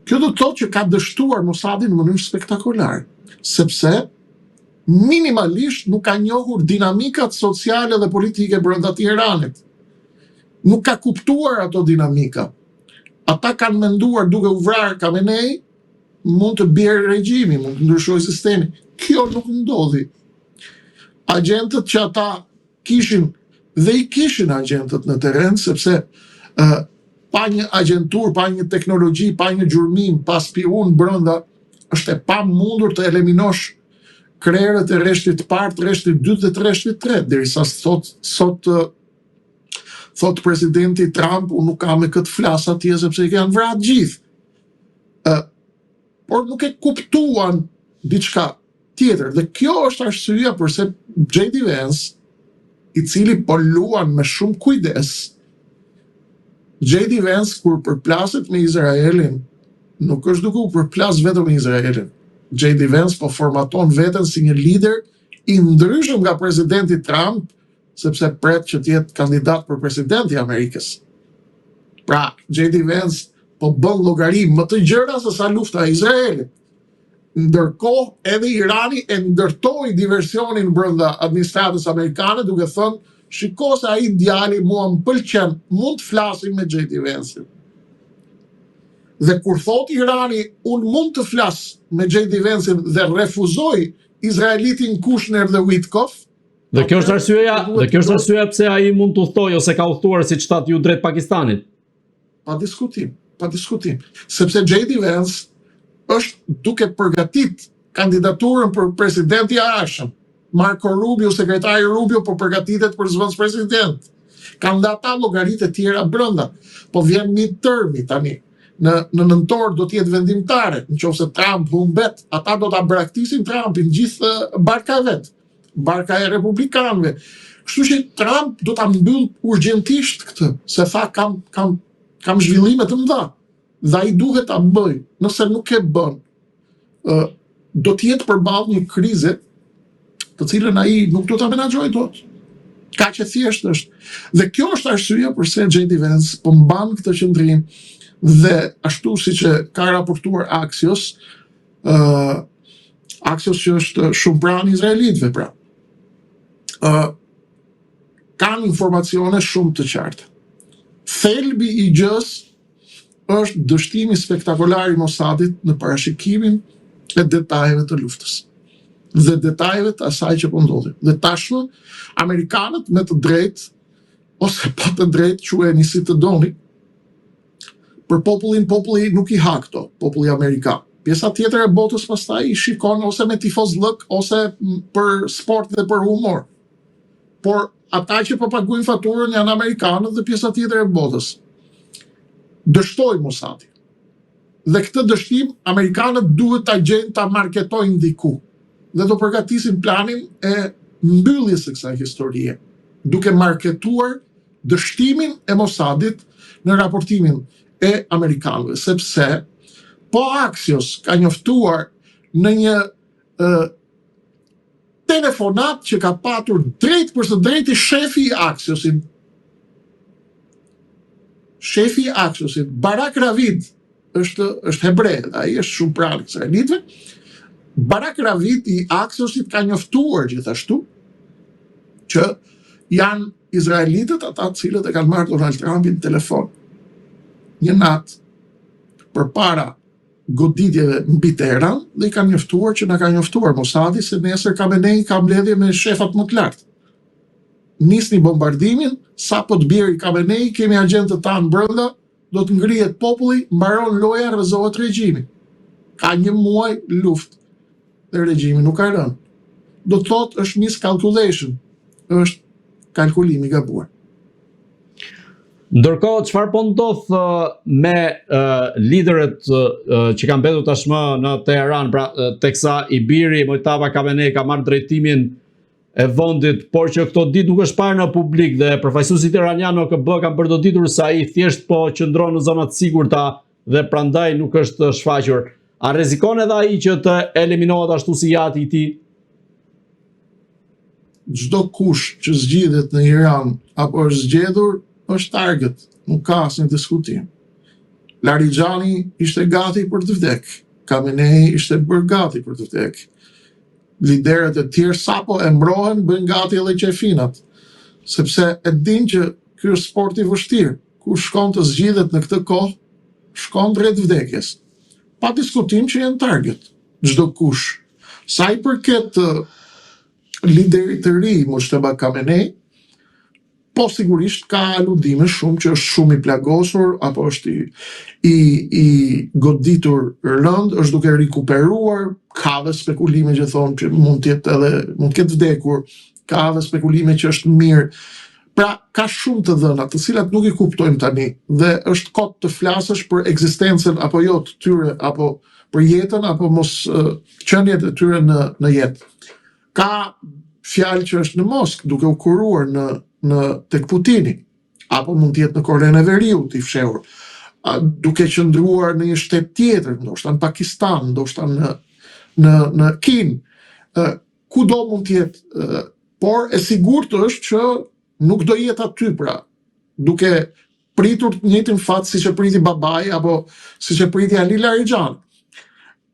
Kjo do të thotë që ka dështuar Mossadin në mënyrë spektakolare, sepse minimalisht nuk ka njohur dinamikat sociale dhe politike brenda Tiranit. Nuk ka kuptuar ato dinamika. Ata kanë menduar duke u vrarë Khamenei mund të bjerë regjimi, mund të ndryshojë sistemi. Kjo nuk ndodhi. Agentët që ata kishin dhe i kishin agentët në terren, sepse pa një agentur, pa një teknologji, pa një gjurmim, pa spiun brenda, është e pamundur të eliminosh krerët e rreshtit të parë, të rreshtit 2 dhe të rreshtit 3, derisa thot presidenti Trump, unë nuk kam me këtë flas atje sepse i kanë vrarë gjithë. Por nuk e kuptuan diçka tjetër. Dhe kjo është arsyeja përse J.D. Vance, i cili po luan me shumë kujdes, J.D. Vance kur përplaset me Izraelin, nuk është duke u përplas vetëm me Izraelin. J.D. Vance po formaton veten si një lider i ndryshëm nga presidenti Trump, sepse pret që të jetë kandidat për presidenti i Amerikës. Pra, J.D. Vance po bën llogari më të gjëra se sa lufta e Izraelit. Ndërkohë edhe Irani e ndërtoi diversionin brenda administratës amerikane duke thënë, shiko se ai djali mua më pëlqen, mund të flasim me J.D. Vance. Dhe kur thot Irani, unë mund të flas me J.D. Vance dhe refuzoj izraelitin Kushner dhe Witkoff. Dhe kjo është arsyeja pse ai mund të udhtojë ose ka udhtuar siç thatë ju drejt Pakistanit. Pa diskutim. Sepse J.D. Vance është duke përgatit kandidaturën për presidenti i arshëm. Marco Rubio, sekretari Rubio, po përgatitet për zëvendës president. Kanë dhe ata llogaritë e tjera brenda. Po vjen midtermi tani. Në nëntor do të jetë vendimtare. Nëse Trump humbet, ata do ta braktisin Trumpin gjithë barka e vet. Barka e republikanëve. Kështu që Trump do ta mbyll urgjentisht këtë, se tha kam zhvillime të mëdha. Dhe ai duhet ta bëj. Nëse nuk e bën, do të jetë përballë një krize të cilën ai nuk do ta menaxhojë dot. Kaq e thjesht është. Dhe kjo është arsyeja pse J.D. Vance po mban këtë qendrim dhe ashtu siç e ka raportuar Axios, Axios që është shumë pranë izraelitëve pra. Kanë informacione shumë të qarta. Thelbi i gjës është dështimi spektakolar i Mossadit në parashikimin e detajeve të luftës dhe detajeve të asaj që po ndodhi. Dhe tashmë amerikanët me të drejtë ose pa të drejtë quheni si të doni, për populli nuk i ha këto, populli amerikan. Pjesa tjetër e botës pastaj i shikon ose me tifozllëk ose për sport dhe për humor. Por ata që po paguajnë faturën janë amerikanët dhe pjesa tjetër e botës. Dështoi Mossadi. Dhe këtë dështim amerikanët duhet ta gjejnë ta marketojnë diku. Dhe do përgatisin planin e mbylljes së kësaj historie, duke marketuar dështimin e Mossadit në raportimin e amerikanëve, sepse po Axios ka njoftuar në një telefonat që ka patur drejt për së drejti shefi i Axiosit. Shefi i Axiosit, Barak Ravid, është hebre, ai është shumë pranë izraelitëve. Barak Ravid i Axiosit ka njoftuar gjithashtu që janë izraelitët ata të cilët e kanë marrë Donald Trumpin në telefon një natë përpara goditjeve mbi Teheran dhe i kanë njoftuar që na ka njoftuar Mossadi se nesër Khamenei ka mbledhje me shefat më të lartë. Nisni bombardimin, sa po të bjerë Khamenei, kemi agentët tanë brenda, do të ngrihet populli, mbaron loja, rrëzohet regjimi. Ka një muaj luftë dhe regjimi nuk ka rënë. Do të thotë është miscalculation, është kalkulimi i gabuar. Ndërkohë, çfarë po ndodh me liderët që kanë mbetur tashmë në Teheran, pra teksa i biri Mojtaba Khamenei ka marrë drejtimin e vendit, por që këto ditë nuk është parë në publik dhe përfaqësuesit iranian në OKB kanë përdoditur se ai thjesht po qëndron në zona të sigurta dhe prandaj nuk është shfaqur. A rrezikon edhe ai që të eliminohet ashtu si jati i tij? Çdo kush që zgjidhet në Iran apo është zgjedhur është target, nuk ka asnjë diskutim. Larijani ishte gati për të vdek. Khamenei ishte bërë gati për të vdek. Liderët e tjerë sapo e mbrohen, bëjnë gati edhe qefinat. Sepse e din që ky është sport i vështirë. Ku shkon të zgjidhet në këtë kohë, shkon drejt vdekjes. Pa diskutim që janë target çdo kush. Sa i përket liderit të ri Moshtaba Khamenei, po sigurisht ka aludime shumë që është shumë i plagosur, apo është i goditur rënd, është duke rikuperuar, ka dhe spekulime që thonë që mund të ketë vdekur, ka dhe spekulime që është mirë. Pra, ka shumë të dhëna, të cilat nuk i kuptojmë tani, dhe është kot të flasësh për ekzistencën apo jo të tyre, apo për jetën, apo mos qënjet e tyre në jetë. Ka fjalë që është në Moskë, duke u kuruar në tek Putini, apo mund të jetë në Korenë e Veriut i fshehur, duke qëndruar në një shtet tjetër, ndoshta në Pakistan, ndoshta në Kinë, kudo mund të jetë, por e sigurt është që nuk do jetë aty, pra, duke pritur të njëjtin fat siç e priti babai apo siç e priti Ali Larijani.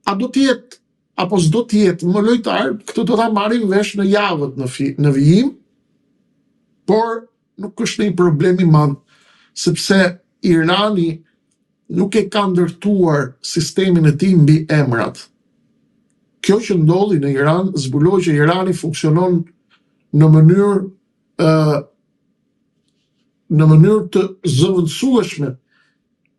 A do të jetë apo s'do të jetë më lojtar, këtë do ta marrim vesh në javët në vijim, por nuk është një problem i madh, sepse Irani nuk e ka ndërtuar sistemin e tij mbi emrat. Kjo që ndodhi në Iran zbuloi që Irani funksionon në mënyrë të zëvendësueshme,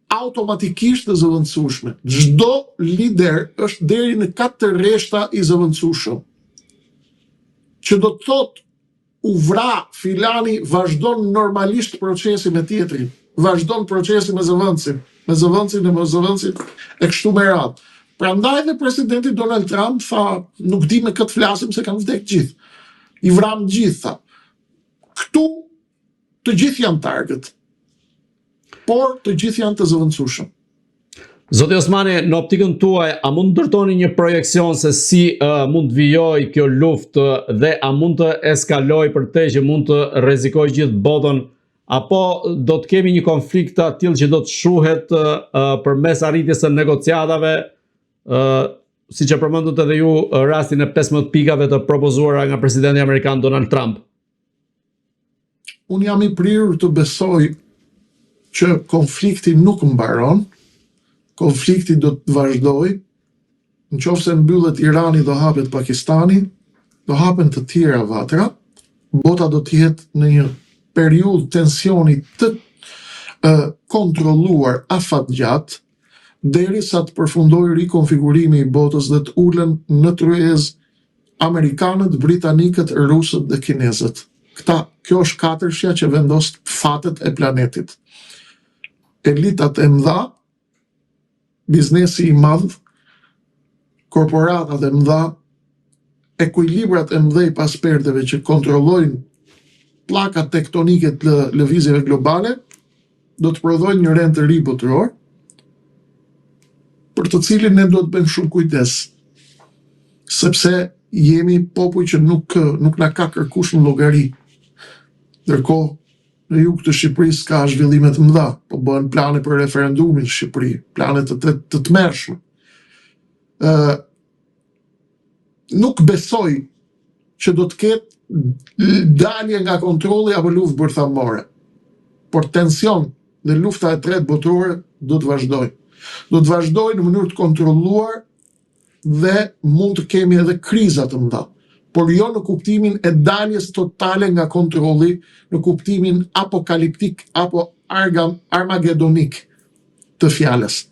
automatikisht të zëvendësueshme. Çdo lider është deri në 4 rreshta i zëvendësueshëm. Që do të thotë u vra filani, vazhdon normalisht procesi me tjetrin, vazhdon procesi me zëvendësin e kështu me radhë. Prandaj dhe presidenti Donald Trump tha, nuk di me këtë flasim se kanë vdek gjithë. I vram gjithë, tha. Këtu të gjithë janë target, por të gjithë janë të zëvendësueshëm. Zoti Osmani, në optikën tuaj, a mund të ndërtoni një projekcion se si mund të vijoj kjo luftë dhe a mund të eskaloj për te që mund të rrezikojë gjithë botën, apo do të kemi një konflikt të tillë që do të shuhet përmes arritjes së negociatave, siç e përmendët edhe ju rastin e 15 pikave të propozuara nga presidenti amerikan Donald Trump? Unë jam i prirur të besoj që konflikti nuk mbaron, konflikti do të vazhdoj, nëse mbyllet Irani do hapet Pakistani, do hapen të tjera vatra, bota do të jetë në një periudhë tensioni të kontrolluar afatgjatë, derisa të përfundojë rikonfigurimi i botës dhe të ulen në tryezë amerikanët, britanikët, rusët dhe kinezët. Kjo është katërshja që vendos fatet e planetit. Elitat e mëdha, biznesi i madh, korporatat e mëdha, ekuilibrat e mëdhej pas perdeve që kontrollojnë pllakat tektonike të lëvizjeve globale, do të prodhojnë një rend të ri botëror, për të cilin ne do të bëjmë shumë kujdes, sepse jemi popull që nuk na ka kërkush në llogari. Ndërkohë, në jug të Shqipërisë ka zhvillime të mëdha, po bëhen plane për referendumin në Shqipëri, plane të tmerrshme. Nuk besoj që do të ketë dalje nga kontrolli apo luftë bërthamore, por tension dhe lufta e tretë botërore do të vazhdojë. Do të vazhdojë në mënyrë të kontrolluar dhe mund të kemi edhe kriza të mëdha, por jo në kuptimin e daljes totale nga kontrolli, në kuptimin apokaliptik apo armagedonik të fjalës.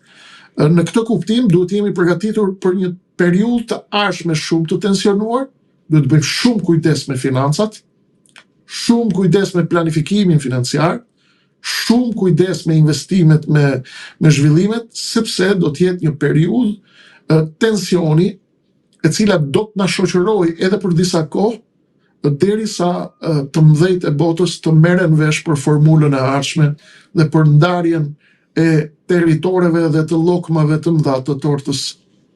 Në këtë kuptim duhet jemi përgatitur për një periudhë të ardhshme shumë të tensionuar, duhet të bëjmë shumë kujdes me financat, shumë kujdes me planifikimin financiar, shumë kujdes me investimet, me zhvillimet, sepse do të jetë një periudhë tensioni e cila do të na shoqërojë edhe për disa kohë, derisa të mëdhejt e botës të merren vesh për formulën e ardhshme dhe për ndarjen e territoreve dhe të llokmave të mëdha të tortës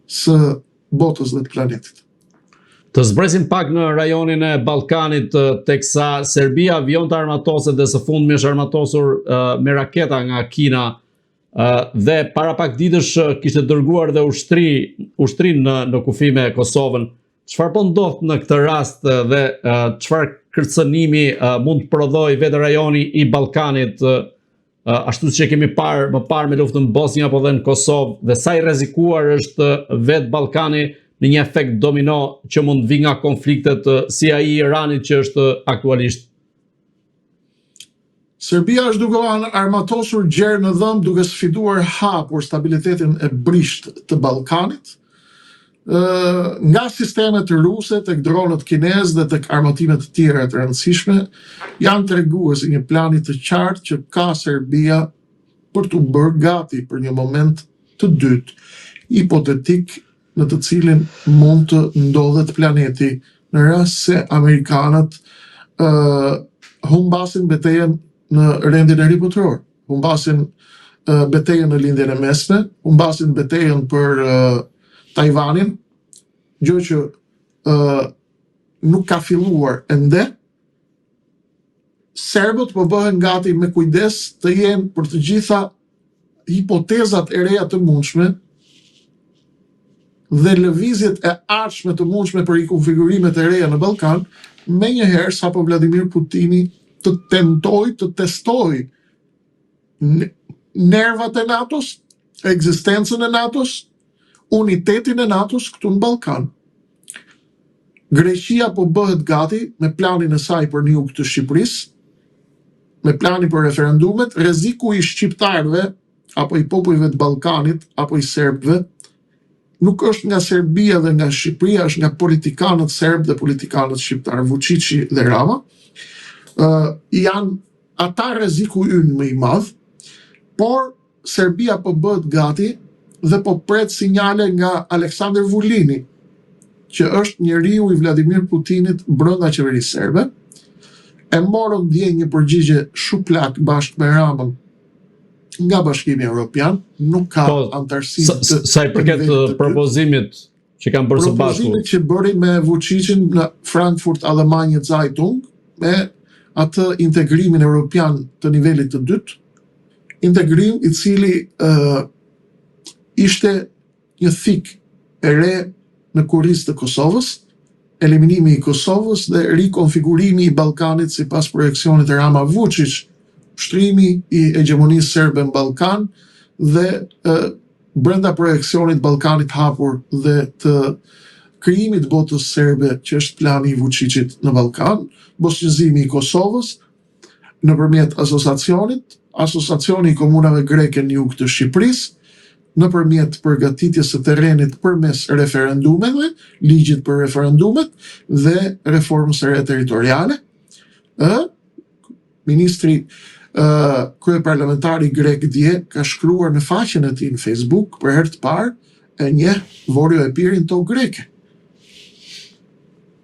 së botës dhe të planetit. Të zbresim pak në rajonin e Ballkanit, teksa Serbia vjonte armatose dhe së fundmi është armatosur me raketa nga Kina. dhe para pak ditësh kishte dërguar dhe ushtrin në kufi me Kosovën. Çfarë po ndodh në këtë rast dhe çfarë kërcënimi mund të prodhoj vetë rajoni i Ballkanit, ashtu siç e kemi parë më parë me luftën në Bosnjë apo dhe në Kosovë, dhe sa i rrezikuar është vetë Ballkani në një efekt domino që mund vi nga konfliktet si ai i Iranit që është aktualisht. Serbia është duke armatosur gjerë në dhëmbë, duke sfiduar hapur stabilitetin e brisht të Ballkanit, nga sistemet ruse tek dronët kinez dhe tek armatimet të tjera të rëndësishme, janë treguesi një plani të qartë që ka Serbia për të bërë gati për një moment të dytë, hipotetik, në të cilin mund të ndodhet planeti në rast se Amerikanët humbasin betejën në rendin e ributror, humbasin betejën në lindjen e mesme, humbasin betejën për Tajvanin, gjë që nuk ka filluar ende. Serbët po bëhen gati me kujdes të jenë për të gjitha hipotezat e reja të mundshme dhe lëvizjet e ardhshme të mundshme për rikonfigurimet e reja në Ballkan, me njëherë sapo Vladimir Putini të tentoj të testoj nervat e NATO-s, ekzistencën e NATO-s, unitetin e NATO-s këtu në Ballkan. Greqia po bëhet gati me planin e saj për një jug të Shqipërisë, me planin për referendumet. Rreziku i shqiptarëve apo i popujve të Ballkanit apo i serbëve nuk është nga Serbia dhe nga Shqipëria, është nga politikanët serbë dhe politikanët shqiptarë, Vučići dhe Rama. Janë ata rreziku ynë më i madh, por Serbia po bëhet gati dhe po pret sinjale nga Aleksandar Vulini, që është njeriu i Vladimir Putinit brenda qeverisë serbe. E morën dje një përgjigje shuplak bashkë me Ramën nga Bashkimi Evropian, nuk ka antarësi sa i përket propozimit që kanë bërë së bashku. Propozimit që bëri me Vučićin në Frankfurt Allgemeine Zeitung, me atë integrimin evropian të nivelit të dytë, integrim i cili ishte një thik e re në kurriz të Kosovës, eliminimi i Kosovës dhe rikonfigurimi i Ballkanit sipas projeksionit të Rama Vučić, shtrimi i hegemonisë serbe në Ballkan dhe brenda projeksionit Ballkanit hapur dhe të krijimit botës serbe, që është plani i Vučićit në Ballkan, bosnjëzimi i Kosovës nëpërmjet asociacioni i komunave greke në jug të Shqipërisë, nëpërmjet përgatitjes së terrenit përmes referendumeve, ligjit për referendumet dhe reformës së re territoriale. Ministri kryeparlamentari grek dje ka shkruar në faqen e tij në Facebook për herë të parë e njeh Vorjo e Pirin tokë greke.